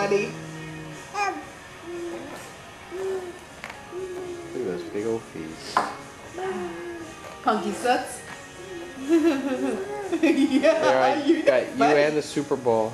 buddy. Look at those big old feet. Punky Suts. Yeah, Yeah, got you and the Super Bowl.